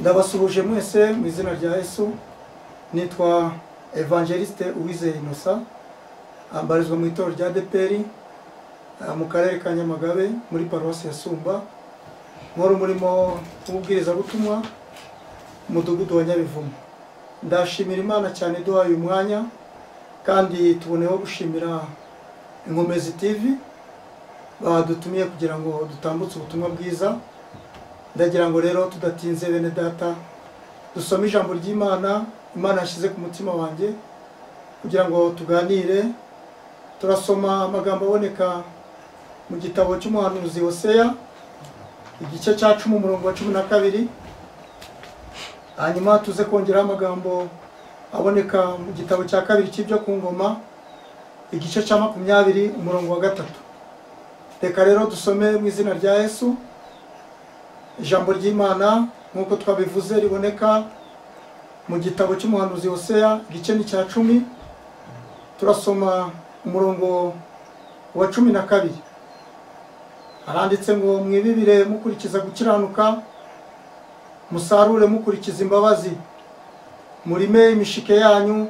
Ndabasuhuje mwese mu izina rya Yesu. Nitwa Evangeliste Uwizeye Innocent, ambarizwa mu itorero rya ADEPR mu karere ka Nyamagabe muri paruwasi ya Sumba. Nkora umurimo w'ubwiriza butumwa umudugudu wa Nyabivumu. Ndashimira Imana cyane duhaye umwanya, kandi tuboneyeho gushimira Inkomezi TV badutumiye kugira ngo dutambutse ubutumwa bwiza. Ndagira ngo rero tudatinze bene data dusome ijambo ry'Imana Imana yashyize ku mutima wanjye kugira ngo tuganire. Turasoma amagambo aboneka mu gitabo cy'umuhanuzi Hosea igice cya 10 umurongo wa 12. Hanyuma tuze kongera amagambo aboneka mu gitabo cya 2 cy'ibyo ku ngoma igice cya 20 umurongo wa 3. Reka rero dusome mu izina rya Yesu. Ijambo ry'Imana nkuko twabivuze riboneka mu gitabo cy'umuhanuzi Hosea igice ni cya 10. Turasoma umurongo wa 12. Aranditse ngo mwibibire mukurikiza gukiranuka, musarure mukurikiza imbabazi, murime imishike yanyu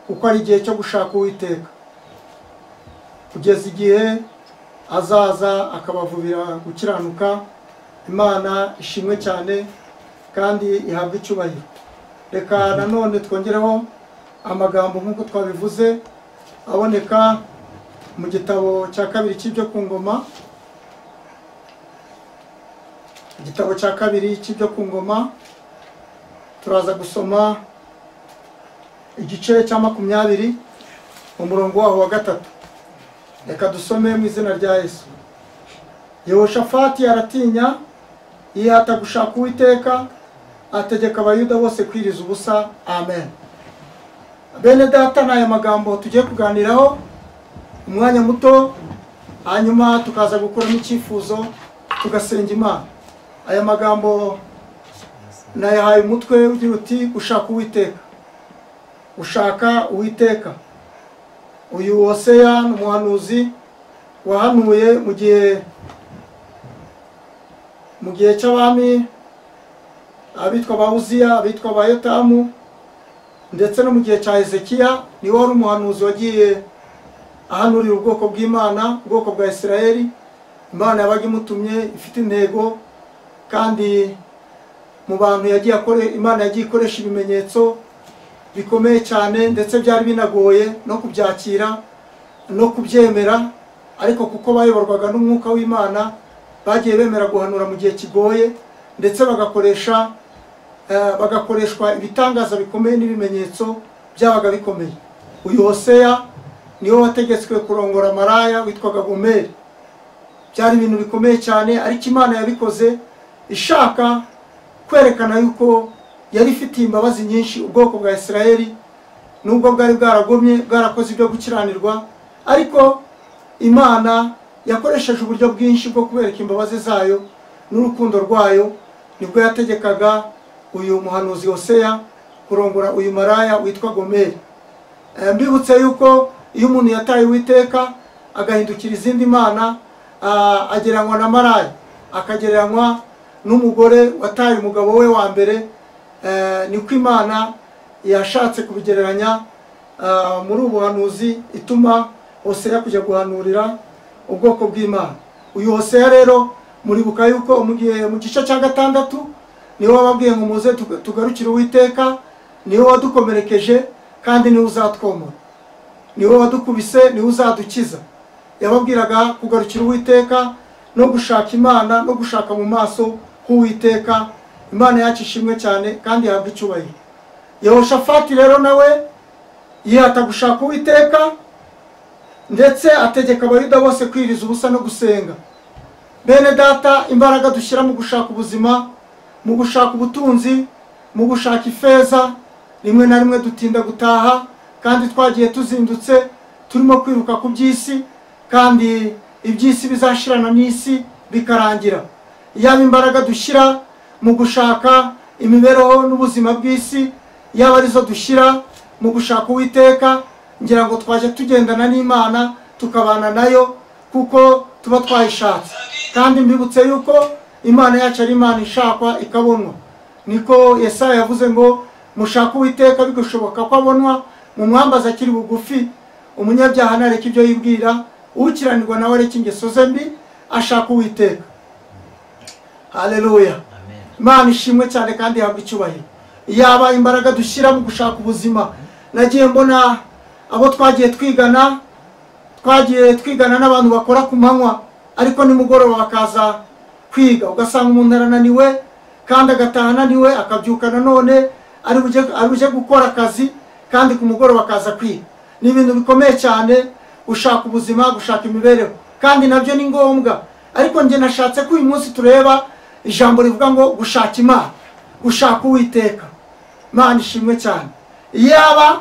kuko ari igihe cyo gushaka Uwiteka, kugeza igihe azaza akabavubira gukiranuka. Imana ishimwe cyane kandi ihabwe icyubahiro. Reka nanone twongereho amagambo nkuko twabivuze aboneka mu gitabo cya 2 cy'ibyo ku ngoma, igitabo cya 2 cy'ibyo ku ngoma. Turaza gusoma igice cya 20 umurongo waho wa 3. Reka dusome mu izina rya Yesu. Yehoshafati aratinya, yihata gushaka Uwiteka, ategeka abayuda bose kwiriza ubusa. Amen. Bene data, n'aya magambo tugiye kuganiraho umwanya muto, hanyuma tukaza gukuramo icyifuzo tugasenga Imana. Aya magambo nayahaye umutwe ugira uti gushaka Uwiteka. Ushaka Uwiteka. Uyu Hosea n'umuhanuzi wahanuye mu gihe cy'abami abitwa ba Uziya, abitwa ba Yotamu, ndetse no mu gihe cya Hezekiya. Niwe wari umuhanuzi wagiye ahanurira ubwoko bw'Imana, ubwoko bwa Isirayeli. Imana yabaga imutumye ifite intego, kandi mu bantu Imana yagiye ikoresha ibimenyetso bikomeye cyane, ndetse byari binagoye no kubyakira no kubyemera. Ariko kuko bayoborwaga n'umwuka w'Imana, bagiye bemera guhanura mu gihe kigoye, ndetse bagakoreshwa ibitangaza bikomeye n'ibimenyetso byabaga bikomeye. Uyu Hosea niwe wategetswe kurongora maraya witwaga Gomeri. Byari ibintu bikomeye cyane, ariko Imana yabikoze ishaka kwerekana yuko yari ifitiye imbabazi nyinshi ubwoko bwa Isirayeli. Nubwo bwari bwaragomye, bwarakoze ibyo gukiranirwa, ariko Imana yakoresheje uburyo bwinshi bwo kubereka imbabazi zayo n'urukundo rwayo. Nibwo yategekaga uyu muhanuzi Hosea kurongora uyu maraya witwa Gomeri. Mbibutse yuko iyo umuntu yataye Uwiteka agahindukira izindi mana, agereranywa na maraya, akagereranywa n'umugore wataye umugabo we wa mbere. Niko Imana yashatse kubigereranya muri ubuhanuzi, ituma Hosea kujya guhanurira ubwoko bw'Imana. Uyu Hosea rero muribuka yuko mu gice cya 6 niwe wababwiye ngo muze tugarukire Uwiteka, niwe wadukomerekeje kandi niwe uzatwomora, niwe wadukubise, niwe uzadukiza. Yababwiraga kugarukira Uwiteka no gushaka Imana, no gushaka mu maso h'Uwiteka. Imana yacu ishimwe cyane kandi yahabwa icyubahiro. Yehoshafati rero nawe yihata gushaka Uwiteka, ndetse ategeka abayuda bose kwiriza ubusa no gusenga. Bene data, imbaraga dushyira mu gushaka ubuzima, mu gushaka ubutunzi, mu gushaka ifeza, rimwe na rimwe dutinda gutaha, kandi twagiye tuzindutse turimo kwiruka ku by'isi, kandi iby'isi bizashirana n'isi bikarangira. Yaba imbaraga dushyira mu gushaka imibereho n'ubuzima bw'isi, yaba arizo dushyira mu gushaka Uwiteka, ngira ngo twaje tugendana n'Imana tukabana nayo kuko tuba twayishatse. Kandi mbibutse yuko Imana yacu ari Imana ishakwa ikabonwa. niko Yesaya yavuze ngo mushaka Uwiteka bigushoboka ko abonwa mu mwambaza akiri bugufi, umunyabyaha nareka ibyo yibwira, ukiranirwa nawe areka ingeso ze mbi ashaka Uwiteka. Haleluya. Imana ishimwe cyane kandi ihabwa icyubahiro. Yaba imbaraga dushyira mu gushaka ubuzima. Nagiye mbona abo twagiye twigana n'abantu bakora ku manywa, ariko nimugoroba bakaza kwiga, ugasanga umuntu arananiwe kandi agataha ananiwe, akabyuka nanone ari buje gukora akazi kandi ku mugoroba akaza kwiga. Ni ibintu bikomeye cyane gushaka ubuzima, gushaka imibereho, kandi nabyo ni ngombwa. Ariko nge nashatse ko uyu munsi tureba ijambo rivuga ngo gushaka Imana, gushaka Uwiteka. Imana ishimwe cyane. Yaba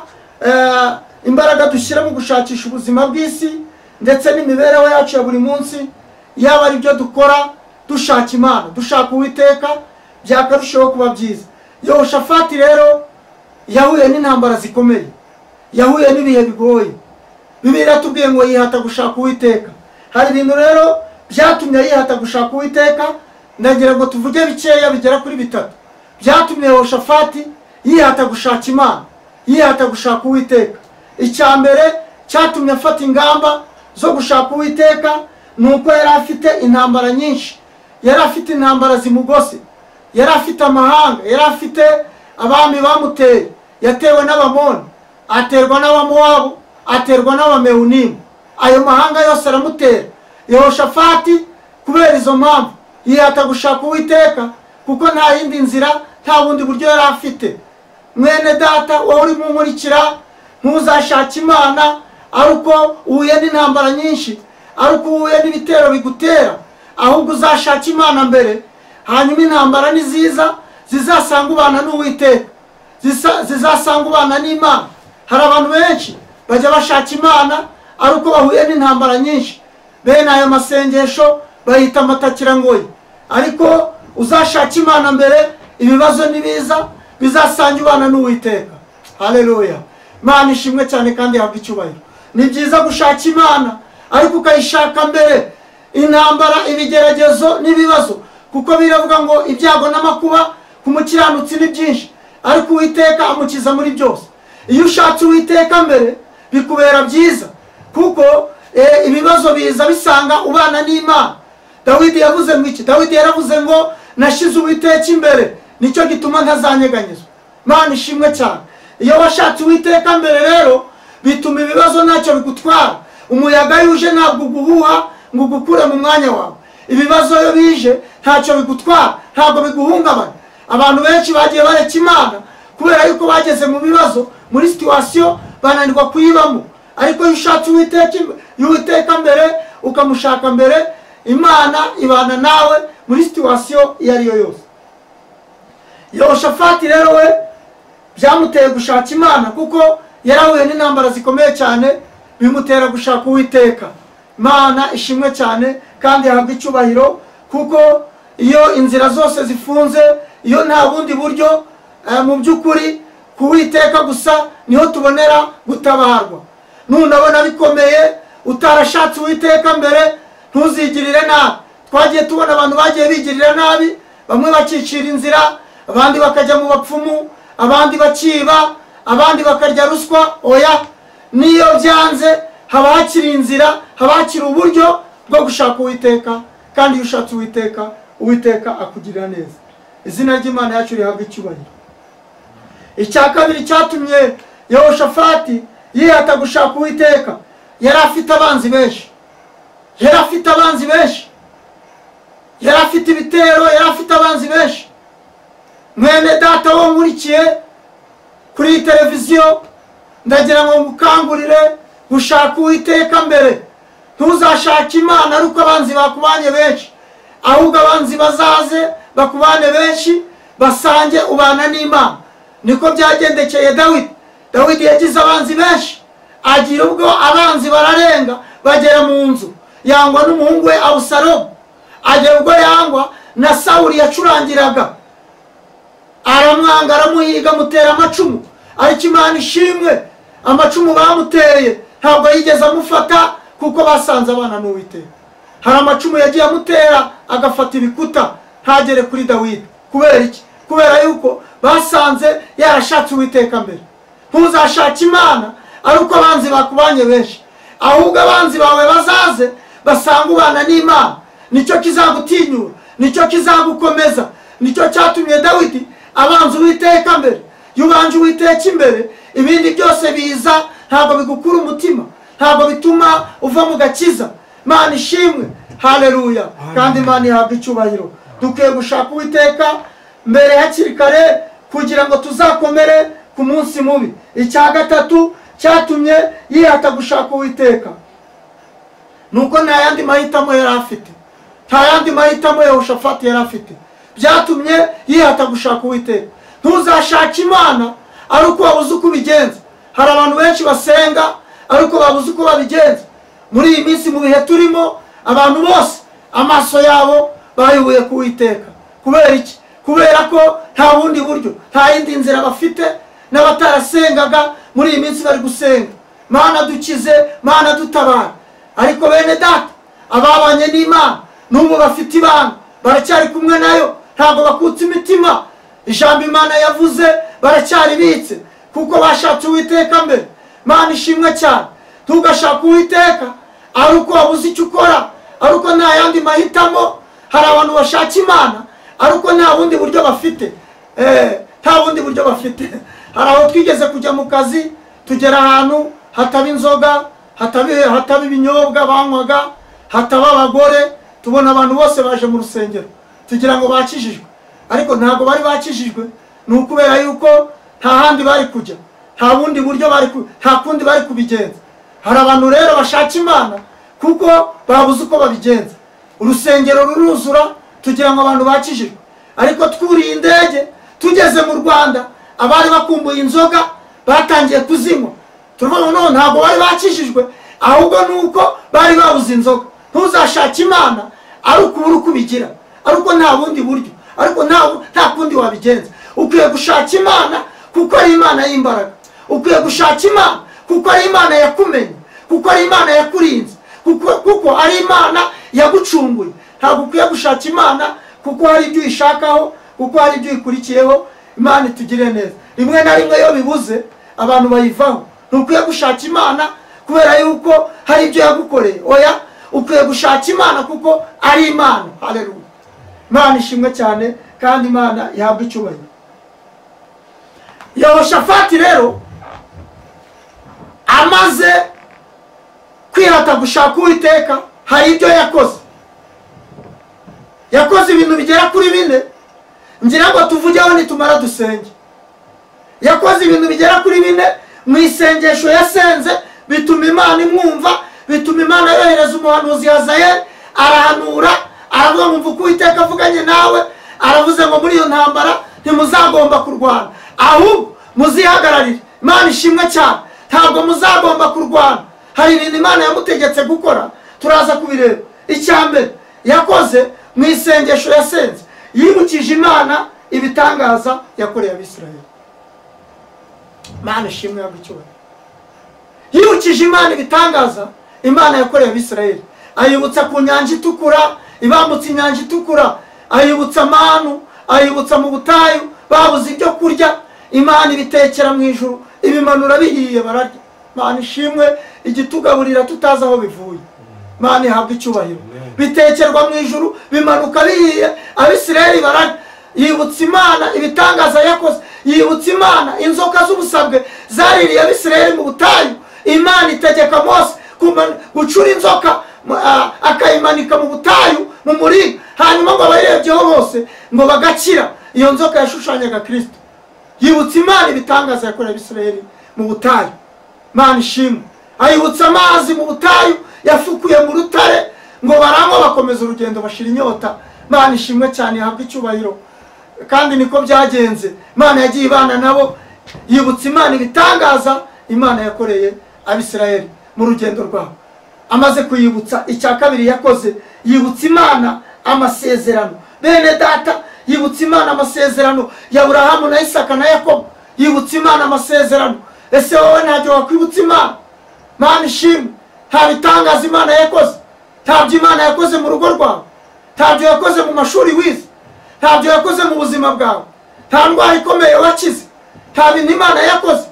imbaraga dushyira mu gushakisha ubuzima bw'isi ndetse n'imibereho yacu ya buri munsi, yaba ari byo dukora dushaka Imana, dushaka Uwiteka, byakarushaho kuba byiza. Yehoshafati rero yahuye n'intambara zikomeye, yahuye n'ibihe bigoye. Bibiliya iratubwiye ngo yihata gushaka Uwiteka. Hari ibintu rero byatumye yihata gushaka Uwiteka, ndagira ngo tuvuge bikeya bigera kuri bitatu byatumye Yehoshafati yihata gushaka Imana, yihata gushaka Uwiteka. Icya mbere cyatumye afata ingamba zo gushaka Uwiteka nuko yari afite intambara nyinshi, yari afite intambara zimugose, yari afite amahanga, yari afite abami bamuteye. Yatewe n'Abamoni, aterwa n'Abamowabu, aterwa n'Abamewunimu. Ayo mahanga yose aramutera. Yehoshafati kubera izo mpamvu yihata gushaka Uwiteka, kuko nta yindi nzira, nta bundi buryo yari afite. Mwene data wowe uri munkurikira, ntuzashaka Imana ari uko uhuye n'intambara nyinshi, ari uko uhuye n'ibitero bigutera, ahubwo uzashaka Imana mbere, hanyuma intambara niziza zizasanga ubana n'Uwiteka, zizasanga ubana n'Imana. Hari abantu benshi bajya bashaka Imana ari uko bahuye n'intambara nyinshi, bene ayo masengesho bahita amatakirangoyi. Ariko uzashaka Imana mbere, ibibazo nibiza bizasanga ubana n'Uwiteka. Haleluya. Imana ishimwe cyane kandi ihabwa icyubahiro. Ni byiza gushaka Imana, ariko ukayishaka mbere intambara, ibigeragezo n'ibibazo, kuko biravuga ngo ibyago n'amakuba ku mukiranutsi ni byinshi, ariko Uwiteka amukiza muri byose. Iyo ushatse Uwiteka mbere bikubera byiza, kuko ibibazo biza bisanga ubana n'Imana. Dawidi yavuze ngo iki? Dawidi yaravuze ngo nashize Uwiteka imbere, nicyo gituma ntazanyeganyezwa. Imana ishimwe cyane. Iyo washatse Uwiteka mbere rero bituma ibibazo ntacyo bigutwara. Umuyaga yuje ntabwo uguhuha ngo ugukure mu mwanya wawe. Ibibazo iyo bije ntacyo bigutwara, ntabwo biguhungabanya. Abantu benshi bagiye bareka Imana kubera yuko bageze mu bibazo, muri situation bananirwa kuyibamo. Ariko iyo ushatse Uwiteka mbere, ukamushaka mbere, Imana ibana nawe muri situation iyo ari yo yose. Yehoshafati rero we byamuteye gushaka Imana, kuko yarahuye n'intambara zikomeye cyane bimutera gushaka Uwiteka. Imana ishimwe cyane kandi yahabwa icyubahiro, kuko iyo inzira zose zifunze, iyo nta bundi buryo, mu by'ukuri ku Uwiteka gusa niho tubonera gutabarwa. Nunabona bikomeye utarashatse Uwiteka mbere, ntuzigirire nabi. Twagiye tubona abantu bagiye bigirira nabi, bamwe bakicira inzira, abandi bakajya mu bapfumu, abandi bakiba, abandi bakarya ruswa. Oya, niyo byanze haba hakiri inzira, haba hakiri uburyo bwo gushaka Uwiteka, kandi iyo ushatse Uwiteka, Uwiteka akugirira neza. Izina ry'Imana yacu rihabwa icyubahiro. Icya kabiri cyatumye Yehoshafati yihata gushaka Uwiteka, yari afite abanzi benshi, yari afite abanzi benshi, yari afite ibitero, yari afite abanzi benshi. Mwene data wo nkurikiye kuri televiziyo, ndagira ngo ngukangurire gushaka Uwiteka mbere. Ntuzashaka Imana ari uko abanzi bakubanye benshi, ahubwo abanzi bazaze bakubane benshi, basange ubana n'Imana. Niko byagendekeye Dawidi. Dawidi yagize abanzi benshi, agira ubwo abanzi bararenga bagera mu nzu, yangwa n'umuhungu we Abusalomu, agera ubwo yangwa na Sawuli yacurangiraga, aramwanga, aramuhiga, amutera amacumu. Ariko Imana ishimwe, amacumu bamuteye ntabwo yigeze amufata, kuko basanze abana n'Uwiteka. Hari amacumu yagiye amutera agafata ibikuta ntagere kuri Dawidi. Kubera iki? kubera yuko basanze yarashatse Uwiteka mbere. Ntuzashake Imana ari uko abanzi bakubanye benshi, ahubwo abanzi bawe bazaze basanga ubana n'Imana. Nicyo kizagutinyura, nicyo kizagukomeza. Nicyo cyatumye Dawidi abanza Uwiteka mbere. Yubanje Uwiteka imbere, ibindi byose biza ntabwo bigukura umutima, ntabwo bituma uva mu gakiza. Imana ishimwe, haleluya. Kandi Imana ihabwa icyubahiro. Dukwiye gushaka Uwiteka mbere hakiri kare kugira ngo tuzakomere ku munsi mubi. Icya gatatu cyatumye yihata gushaka Uwiteka nuko nta yandi mahitamo yari afite, nta yandi mahitamo Yehoshafati yari afite. Byatumye yihata gushaka Uwiteka. Ntuzashake Imana ari uko wabuze uko ubigenza. Hari abantu benshi basenga ari uko babuze uko babigenza. Muri iyi minsi mu bihe turimo, abantu bose amaso yabo bayubuye ku Uwiteka. Kubera iki? Kubera ko nta bundi buryo, nta yindi nzira bafite. N'abatarasengaga muri iyi minsi bari gusenga, Mana dukize, Mana dutabara. Ariko bene data, ababanye n'Imana n'ubu bafite ibanga, baracyari kumwe nayo, ntabwo bakutse imitima. Ijambo Imana yavuze baracyaribitse kuko bashatse Uwiteka mbere. Mana ishimwe cyane. Ntugashaka Uwiteka ari uko wabuze icyo ukora, ari uko nta yandi mahitamo. Hari abantu bashaka Imana ari uko nta bundi buryo bafite, nta bundi buryo bafite. Hari aho twigeze kujya mu kazi, tugera ahantu hataba inzoga, hataba ibinyobwa banywaga, hataba abagore. Tubona abantu bose baje mu rusengero, tugira ngo bakijijwe, ariko ntabwo bari bakijijwe. Ni ukubera yuko nta handi bari kujya, nta bundi buryo nta kundi bari kubigenza. Hari abantu rero bashaka Imana kuko babuze uko babigenza. Urusengero ruruzura, tugira ngo abantu bakijijwe, ariko twuriye indege tugeze mu Rwanda, abari bakumbuye inzoga batangiye kuzinywa. Turavuga no, ntabwo bari bakijijwe, ahubwo nuko bari babuze inzoga. Ntuzashake Imana ari ukubura uko ubigira, ari uko nta bundi buryo, ariko nta kundi wabigenza. Ukwiye gushaka Imana kuko ari Imana y'imbaraga. Ukwiye gushaka Imana kuko ari Imana yakumenye, kuko ari Imana yakurinze, kuko ari Imana yagucunguye. Ntabwo ukwiye gushaka Imana kuko hari ibyo uyishakaho, kuko hari ibyo uyikurikiyeho. Imana itugire neza. Rimwe na rimwe iyo bibuze abantu bayivaho. Ntukwiye gushaka Imana kubera yuko hari ibyo yagukoreye. Oya, ukwiye gushaka Imana kuko ari Imana. Haleluya. Imana ishimwe cyane kandi Imana ihabwa icyubahiro. Yehoshafati rero amaze kwihata gushaka Uwiteka, hari ibyo yakoze. Yakoze ibintu bigera kuri 4. Ngira ngo tuvugeho nitumara dusenge. Yakoze ibintu bigera kuri 4 mu isengesho yasenze, bituma Imana imwumva, bituma Imana yohereza umuhanuzi Hazayeli arahanura, aravuga ngo mvuga Uwiteka avuganye nawe, aravuze ngo muri iyo ntambara ntimuzagomba kurwana, ahubwo muzihagararire. Imana ishimwe cyane. Ntabwo muzagomba kurwana. Hari ibintu Imana yamutegetse gukora, turaza kubireba. Icyambere yakoze mu isengesho yasenze, yibukije Imana ibitangaza yakoreye Abisirayeli. Imana ishimwe yagucyubahiro. Yibukije Imana ibitangaza Imana yakoreye Abisirayeli. Ayibutsa ku nyanja itukura, ibambutse inyanja itukura. Ayibutsa amanu, ayibutsa mu butayu babuze ibyo kurya, Imana ibitekera mu ijuru, ibimanura bihiye bararya. Imana ishimwe, igitugaburira tutazi aho bivuye. Imana ihabwa icyubahiro. Bitekerwa mu ijuru, bimanuka bihiye, Abisirayeli bararya. Yibutsa Imana ibitangaza yakoze. Yibutsa Imana inzoka z'ubusabwe zaririye Abisirayeli mu butayu. Imana itegeka Mose gucura inzoka akayimanika mu butayu mu muringa, hanyuma ngo abayirebyeho bose ngo bagakira. Iyo nzoka yashushanyaga Kristo. Yibutsa Imana ibitangaza yakoreye Abisirayeli mu butayu. Imana ishimwe. Ayibutsa amazi mu butayu yafukuye mu rutare ngo barangwa bakomeza urugendo bashira inyota. Imana ishimwe cyane, ihabwa icyubahiro. Kandi niko byagenze. Imana yagiye ibana nabo. Yibutsa Imana ibitangaza Imana yakoreye Abisirayeli mu rugendo rwabo. Amaze kuyibutsa, icya kabiri yakoze, yibutsa Imana amasezerano. Bene data, yibutsa Imana amasezerano ya Aburahamu na Isaka na Yakobo. Yibutsa Imana amasezerano. Ese wowe ntabyo wakwibutsa Imana? Imana ishimwe. Nta bitangaza Imana yakoze. Ntabyo Imana yakoze mu rugo rwawe. Ntabyo yakoze mu mashuri wize. Ntabyo yakoze mu buzima bwawe. nta ndwara ikomeye wakize, nta bintu Imana yakoze.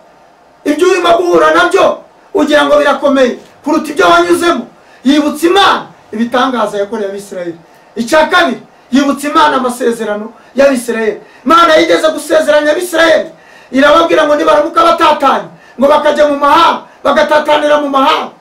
Ibyo urimo guhura nabyo ugira ngo birakomeye kuruta ibyo wanyuzemo. Yibutsa Imana ibitangaza yakoreye Abisirayeli. Icya kabiri, yibutsa Imana amasezerano y'Abisirayeli. Imana yigeze gusezeranya Abisirayeli, irababwira ngo nibaramuka batatanye ngo bakajya mu mahanga, bagatatanira mu mahanga,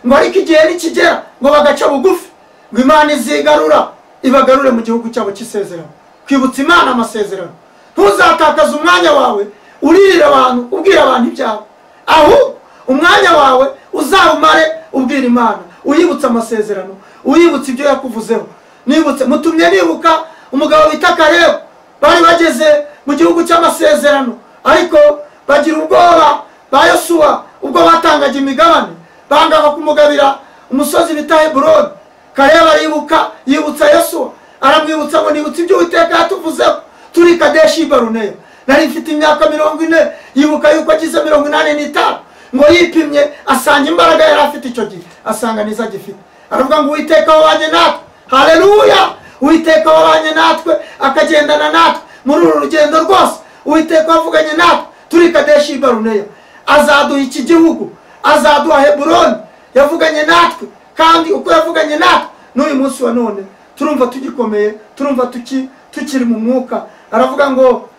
ngo ariko igihe nikigera ngo bagaca bugufi, ngo Imana izigarura ibagarure mu gihugu cyabo cy'isezerano. Kwibutsa Imana amasezerano. Ntuzatakaze umwanya wawe uririra abantu ubwira abantu ibyawe, aho umwanya wawe uzawumare ubwira Imana, uyibutsa amasezerano, uyibutsa ibyo yakuvuzeho. Nibutse mutumye nibuka umugabo bita Kalebu, bari bageze mu gihugu cy'amasezerano, ariko bagira ubwoba ba Yosuwa ubwo batangaga imigabane, bangaga kumugabira umusozi bita Heburoni. Kalebu aribuka, yibutsa Yosuwa, aramwibutsa ngo nibutse ibyo Uwiteka yatuvuzeho turi Kadeshi Baruneya. Nari mfite imyaka 40, yibuka yuko agize 85, ngo yipimye asanga imbaraga yari afite icyo gihe asanga niza gifite. Aravuga ngo Uwiteka wabanye natwe, haleluya, Uwiteka wabanye natwe akagendana natwe muri uru rugendo rwose. Uwiteka wavuganye natwe turi Kadeshi Baruneya, azaduha iki gihugu, azaduha Heburoni. Yavuganye natwe, kandi uko yavuganye natwe n'uyu munsi wa none turumva tugikomeye, turumva tukiri mu mwuka. Aravuga ngo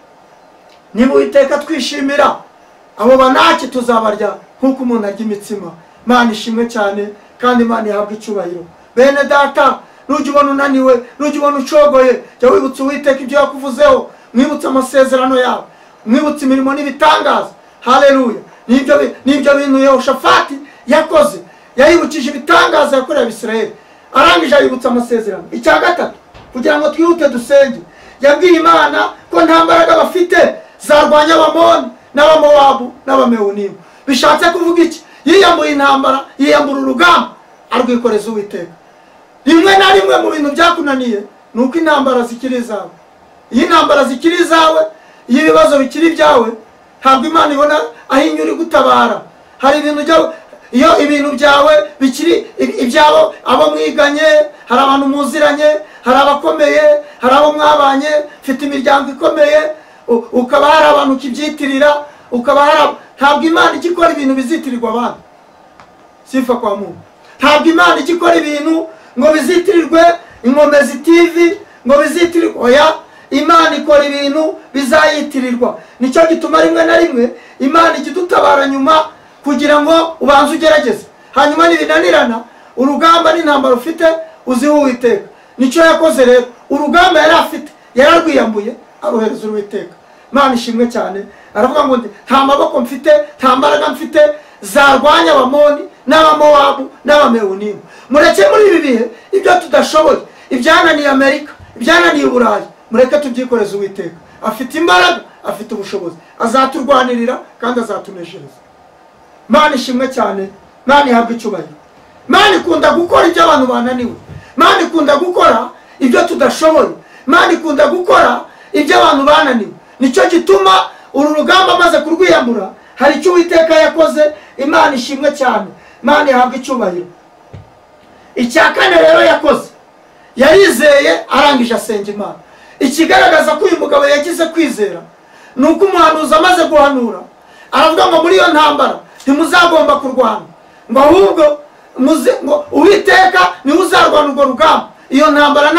niba Uwiteka twishimira, abo banaki tuzabarya nkuko umuntu arya imitsima. Imana ishimwe cyane, kandi Imana ihabwa icyubahiro. Bene data, nujya ubona unaniwe, nujya ubona ucogoye, jya wibutsa Uwiteka ibyo yakuvuzeho, mwibutsa amasezerano yawe, mwibutsa imirimo n'ibitangaza. Haleluya. Nibyo bintu Yehoshafati yakoze, yayibukije ibitangaza yakoreye Abisirayeli, arangije ayibutsa amasezerano. Icya gatatu, kugira ngo twihute dusenge, yabwiye Imana ko nta mbaraga bafite zarwanya Abamoni n'Abamowabu n'Abamewunimu. Bishatse kuvuga iki? Yiyambuye intambara, yiyambura urugamba, arwikoreza Uwiteka. Rimwe na rimwe mu bintu byakunaniye nuko intambara zikiri izawe. Iyo intambara zikiri izawe, iyo ibibazo bikiri byawe, ntabwo Imana ibona aho inyura gutabara. Hari ibintu iyo ibintu byawe bikiri ibyabo, abo mwiganye, hari abantu muziranye, hari abakomeye, hari abo mwabanye, mfite imiryango ikomeye, ukaba hari abantu kibyitirira, ukaba hari, ntabwo Imana igikora ibintu bizitirirwa abantu. Sifa kwa Mungu. Ntabwo Imana igikora ibintu ngo bizitirirwe Inkomezi TV, ngo bizitirirwe, oya, Imana ikora ibintu bizayitirirwa. Nicyo gituma rimwe na rimwe Imana ikidutabara nyuma kugira ngo ubanze ugerageze, hanyuma nibinanirana urugamba n'intambara ufite uziho Uwiteka. Nicyo yakoze rero, urugamba yari afite yararwiyambuye aruhereza Uwiteka. Imana ishimwe cyane. Aravuga ngo nta maboko mfite, nta mbaraga mfite zarwanya Abamoni n'Abamowabu n'Abamewunimu. Mureke muri ibi bihe ibyo tudashoboye, ibyananiye Amerika, ibyananiye Uburayi, mureke tubyikoreze Uwiteka. Afite imbaraga, afite ubushobozi, azaturwanirira kandi azatuneshereza. Imana ishimwe cyane, Imana ihabwa icyubahiro. Imana ikunda gukora ibyo abantu bananiwe, Imana ikunda gukora ibyo tudashoboye, Imana ikunda gukora ibyo abantu bananiwe. Nicyo gituma uru rugamba maze kurwiyambura hari icyo Uwiteka yakoze. Imana ishimwe cyane, Imana ihabwa icyubahiro. Icya kane rero yakoze, yarizeye arangije asenga Imana. Ikigaragaza ko uyu mugabo yagize kwizera nuko umuhanuzi amaze guhanura aravuga ngo muri iyo ntambara ntimuzagomba kurwana, ngo ahubwo ngo Uwiteka niwe uzarwana urwo rugamba. Iyo ntambara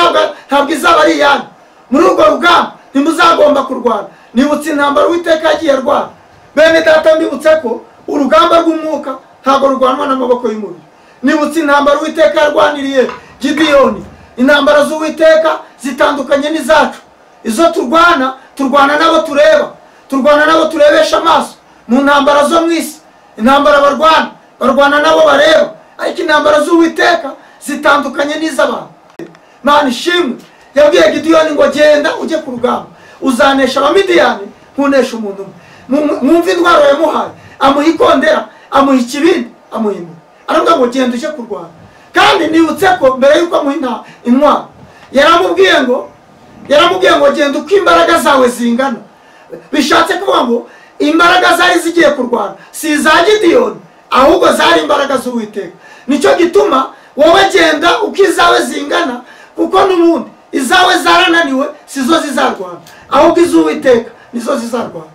ntabwo izaba ari iyanyu. Muri urwo rugamba ntimuzagomba kurwana. Nibutse intambara Uwiteka yagiye arwana. Bene data, mbibutse ko urugamba rw'umwuka ntabwo rurwanwa n'amaboko y'umubiri. Nibutse intambara Uwiteka yarwaniriye Gideyoni. Intambara z'Uwiteka zitandukanye n'izacu. Izo turwana nabo tureba, turwana nabo turebesha amaso. Mu ntambara zo mu isi, intambara barwana nabo bareba, ariko intambara z'Uwiteka zitandukanye n'iz'abantu. Imana ishimwe. Yabwiye Gideyoni ngo genda ujye ku rugamba, uzanesha Abamidiyani nkunesha umuntu umwe. Mwumva indwara yamuhaye, amuha ikondera, amuha ikibindi, amuha imwe. Aravuga ngo genda ujye kurwana. Kandi nibutse ko mbere yuko amuha intwaro yaramubwiye ngo genda uko imbaraga zawe zingana. Bishatse kuvuga ngo imbaraga zari zigiye kurwana si iza Gideyoni, ahubwo zari imbaraga z'Uwiteka. Nicyo gituma wowe genda uko izawe zingana, kuko n'ubundi izawe zarananiwe sizo zizarwana, ahubwo iz'Uwiteka nizo zizarwana.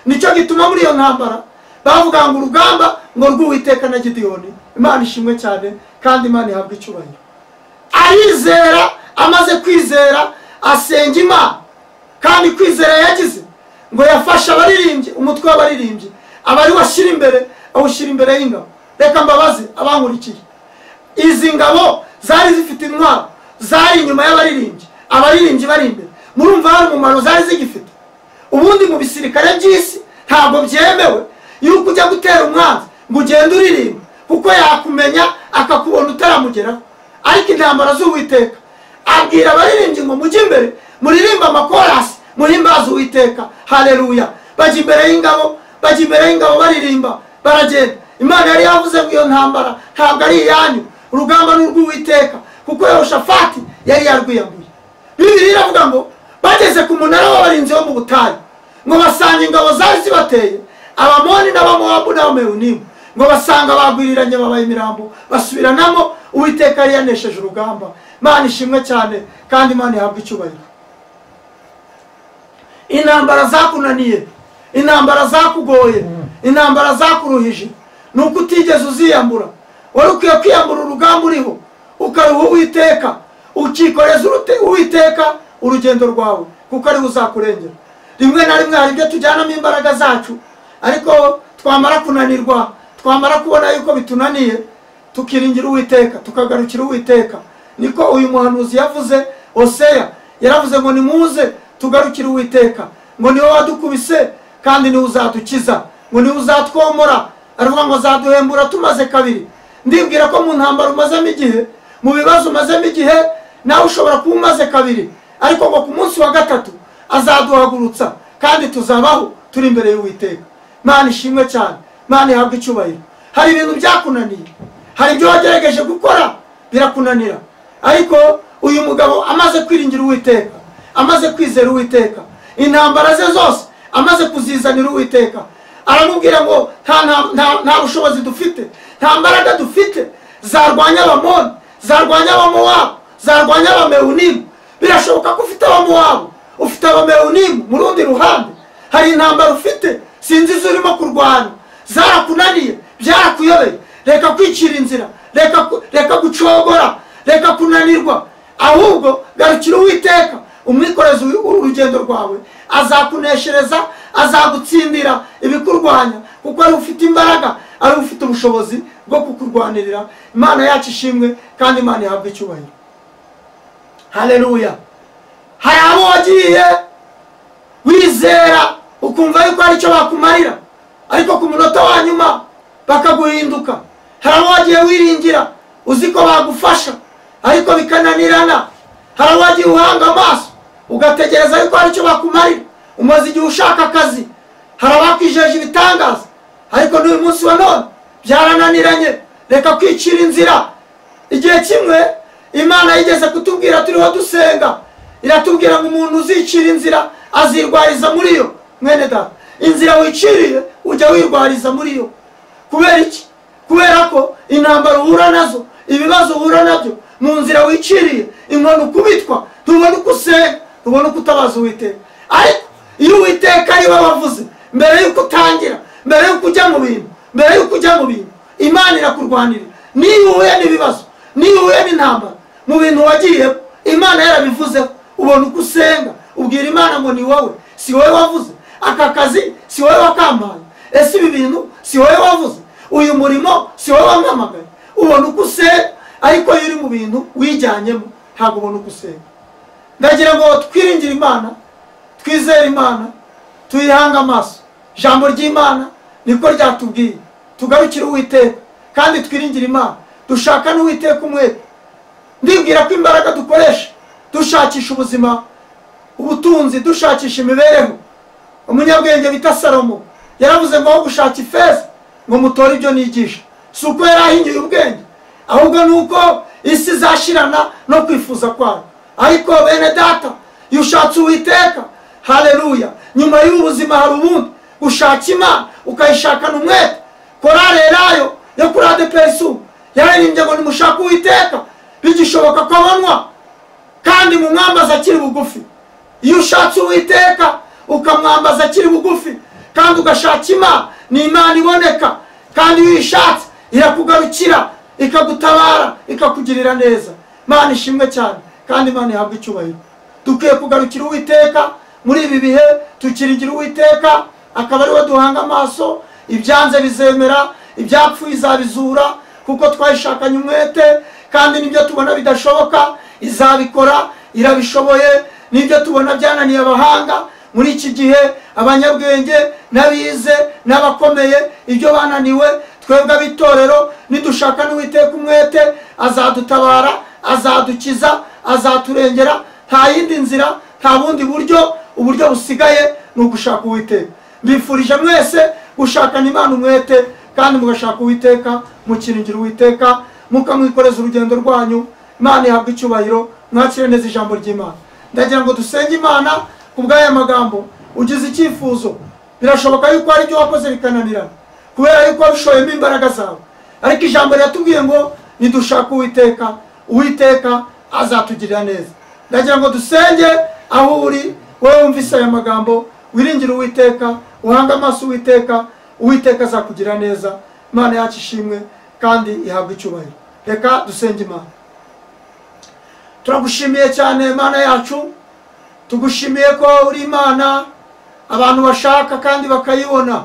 Nicyo gituma muri iyo ntambara bavuga ngo urugamba ngo rw'Uwiteka na Gideyoni. Imana ishimwe cyane kandi Imana ihabwa icyubahiro. Arizera, amaze kwizera asenga Imana, kandi kwizera yagize ngo yafasha abaririmbyi, umutwe w'abaririmbyi abari washyira imbere, awushyira imbere y'ingabo. Reka mbabaze abankurikiye, izi ngabo zari zifite intwaro, zari inyuma y'abaririmbyi, abaririmbyi bari imbere. Murumva hari umumaro zari zigifite? Ubundi mu bisirikare by'isi ntabwo byemewe yuko ujya gutera umwanzi ngo ugende uririmba, kuko yakumenya akakubona utaramugeraho. Ariko intambara z'Uwiteka abwira abaririmbyi ngo mujye imbere muririmba amakorasi, muhimbaza Uwiteka. Haleluya. Bajya imbere y'ingabo, bajya imbere y'ingabo baririmba, baragenda. Imana yari yavuze ngo iyo ntambara ntabwo ari iyanyu, urugamba ni urw'Uwiteka, kuko Yehoshafati yari yarwiyambuye. Bibiliya iravuga ngo bageze ku munara w'abarinzi wo mu butayu, ngo basanga ingabo zari zibateye, Abamoni n'Abamowabu n'Abamewunimu, ngo basanga bagwiriranye babaye imirambo, basubiranamo. Uwiteka yari yanesheje urugamba. Imana ishimwe cyane kandi Imana ihabwa icyubahiro. Intambara zakunaniye, intambara zakugoye, intambara zakuruhije, nuko utigeze uziyambura. Wari ukwiye kwiyambura urugamba uriho, ukaruha Uwiteka, ukikoreza Uwiteka urugendo rwawe, kuko ari uzakurengera. Rimwe na rimwe hari ibyo tujyanamo imbaraga zacu, ariko twamara kunanirwa, twamara kubona yuko bitunaniye, tukiringira Uwiteka, tukagarukira Uwiteka. Niko uyu muhanuzi yavuze, Hoseya yaravuze ngo nimuze tugarukire Uwiteka, ngo niwe wadukubise kandi niwe uzadukiza, ngo niwe uzatwomora. Aravuga ngo azaduhembura tumaze kabiri. Ndibwira ko mu ntambara umazemo igihe, mu bibazo umazemo igihe, nawe ushobora kuba umaze kabiri, ariko ngo ku munsi wa gatatu azaduhagurutsa kandi tuzabaho turi imbere y'Uwiteka. Imana ishimwe cyane, Imana ihabwa icyubahiro. Hari ibintu byakunaniye, hari ibyo wagerageje gukora birakunanira, ariko uyu mugabo amaze kwiringira Uwiteka, amaze kwizera Uwiteka, intambara ze zose amaze kuzizanira Uwiteka, aramubwira ngo nta bushobozi dufite, nta mbaraga dufite zarwanya Abamoni, zarwanya Abamowabu, zarwanya Abamewunimu. Birashoboka ko ufite Abamowabu, ufite Abamewunimu mu rundi ruhande, hari intambara ufite sinzi izo urimo kurwana, zarakunaniye, byarakuyobeye. Reka kwicira inzira, reka gucogora, reka kunanirwa, ahubwo garukira Uwiteka, umwikoreze urugendo rwawe. Azakuneshereza, azagutsindira ibikurwanya, kuko ari ufite imbaraga, ari ufite ubushobozi bwo kukurwanirira. Imana yacu ishimwe kandi Imana ihabwa icyubahiro. Haleluya. Hari abo wagiye wizera ukumva yuko hari icyo bakumarira, ariko ku munota wa nyuma bakaguhinduka. Hari abo wagiye wiringira uzi ko bagufasha, ariko bikananirana. Hari abo wagiye uhanga amaso ugategereza yuko hari icyo bakumarira, umaze igihe ushaka akazi. Hari abakwijeje ibitangaza, ariko n'uyu munsi wa none byarananiranye. Reka kwicira inzira. Igihe kimwe Imana yigeze kutubwira turiho dusenga, iratubwira ngo umuntu uzicira inzira azirwariza muri yo. Mwene data, inzira wiciriye ujya wirwariza muri yo. Kubera iki? Kubera ko intambara uhura nazo, ibibazo uhura nabyo mu nzira wiciriye, inkono ukubitwa, ntubona uko usenga, ntubona uko utabaza Uwiteka. Ariko iyo Uwiteka ari we wavuze, mbere y'uko utangira, mbere y'uko ujya mu bintu, Imana irakurwanira. Niyo uhuye n'ibibazo, niyo uhuye n'intambara, mu bintu wagiye, Imana yarabivuzeho, ubona uko usenga, ubwira Imana ngo ni wowe, si wowe wavuze. Aka kazi si wowe wakampaye, ese ibi bintu si wowe wavuze, uyu murimo si wowe wampamagaye. Ubona uko usenga, ariko iyo uri mu bintu wijyanyemo ntabwo ubona uko usenga. Ndagira ngo twiringire Imana, twizere Imana, tuyihange amaso. Ijambo ry'Imana niko ryatubwiye tugarukire Uwiteka kandi twiringire Imana, dushaka n'Uwiteka umwete. Ndibwira ko imbaraga dukoresha dushakisha ubuzima, ubutunzi, dushakisha imibereho, umunyabwenge bita Salomo yaravuze ngo aho gushaka ifeza ngo mutore ibyo nigisha. Si uko yari ahingiye ubwenge, ahubwo ni uko isi izashirana no kwifuza kwayo. Ariko bene data, iyo ushatse Uwiteka, haleluya, nyuma y'ubuzima hari ubundi gushaka Imana, ukayishakana umwete. Korale Elayo yo kuri ADPS yaririmbye ngo nimushaka Uwiteka bigishoboka ko abonwa kandi mu mwambaza akiri bugufi. Iyo ushatse Uwiteka ukamwambaza akiri bugufi kandi ugashaka Imana, ni Imana iboneka kandi iyo uyishatse irakugarukira ikagutabara ikakugirira neza. Imana ishimwe cyane kandi Imana ihabwa icyubahiro. Dukwiye kugarukira Uwiteka muri ibi bihe, tukiringira Uwiteka akaba ari we duhanga amaso. Ibyanze bizemera, ibyapfuye izabizura kuko twayishakanye umwete, kandi nibyo tubona bidashoboka izabikora, irabishoboye. Nibyo tubona byananiye abahanga muri iki gihe, abanyabwenge n'abize n'abakomeye, ibyo bananiwe twebwe abitorero nidushaka n'Uwiteka umwete azadutabara, azadukiza, azaturengera. Nta yindi nzira, nta bundi buryo. Uburyo busigaye ni ugushaka Uwiteka. Mbifurije mwese gushakana Imana umwete kandi mugashaka Uwiteka, mukiringira Uwiteka, mukamwikoreza urugendo rwanyu. Imana ihabwa icyubahiro. Mwakire neza ijambo ry'Imana. Ndagira ngo dusenge Imana kubw'aya magambo. Ugize icyifuzo, birashoboka yuko hari ibyo wakoze bikananirana kubera yuko wabishoyemo imbaraga zawe, ariko ijambo riratubwiye ngo nidushaka Uwiteka, Uwiteka azatugirira neza. Ndagira ngo dusenge aho uri, wowe wumvise aya magambo, wiringire Uwiteka, uhanga amaso Uwiteka, Uwiteka azakugirira neza. Imana yacu ishimwe kandi ihabwa icyubahiro. Reka dusenge Imana. Turagushimiye cyane Imana yacu, tugushimiye ko uri Imana abantu bashaka kandi bakayibona.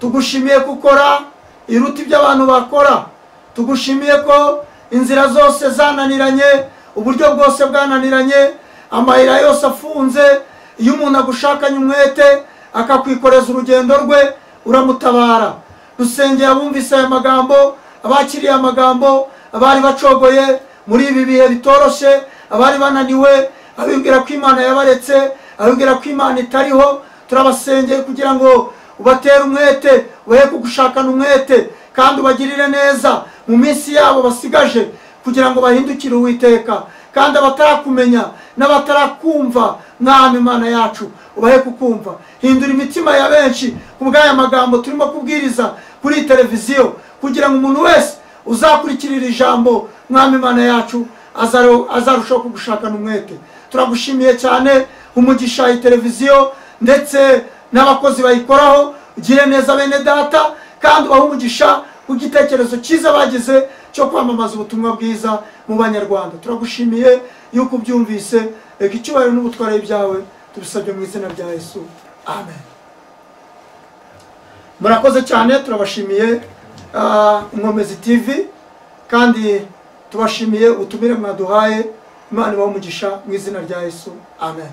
Tugushimiye gukora iruta ibyo abantu bakora. Tugushimiye ko inzira zose zananiranye, uburyo bwose bwananiranye, amayira yose afunze. Iyo umuntu agushakanye umwete akakwikoreza urugendo rwe, uramutabara. Dusengera abumvise aya magambo, abakiriye amagambo, abari bacogoye muri ibi bihe bitoroshye, abari bananiwe, abibwira ko Imana yabaretse, abibwira ko Imana itariho. Turabasengeye kugira ngo ubatere umwete, ubahe kugushakana umwete kandi ubagirire neza mu minsi yabo basigaje, kugira ngo bahindukire Uwiteka. Kandi abatarakumenya n'abatarakumva, Mwami Imana yacu ubahe kukumva. Hindura imitima ya benshi kubw'aya magambo turimo kubwiriza kuri televiziyo, kugira ngo umuntu wese uzakurikirira ijambo, Mwami Imana yacu azarushaho kugushakana umwete. Turagushimiye cyane, umugisha iyi televiziyo ndetse n'abakozi bayikoraho. Ugire neza bene data kandi ubahe umugisha ku gitekerezo cyiza bagize cyo kwamamaza ubutumwa bwiza mu Banyarwanda. Turagushimiye yuko ubyumvise. Reka icyubahiro n'ubutware byawe tubisabye mu izina rya Yesu, amen. Murakoze cyane, turabashimiye Inkomezi TV kandi tubashimiye ubutumire mwaduhaye. Imana ibahe umugisha mu izina rya Yesu, amen.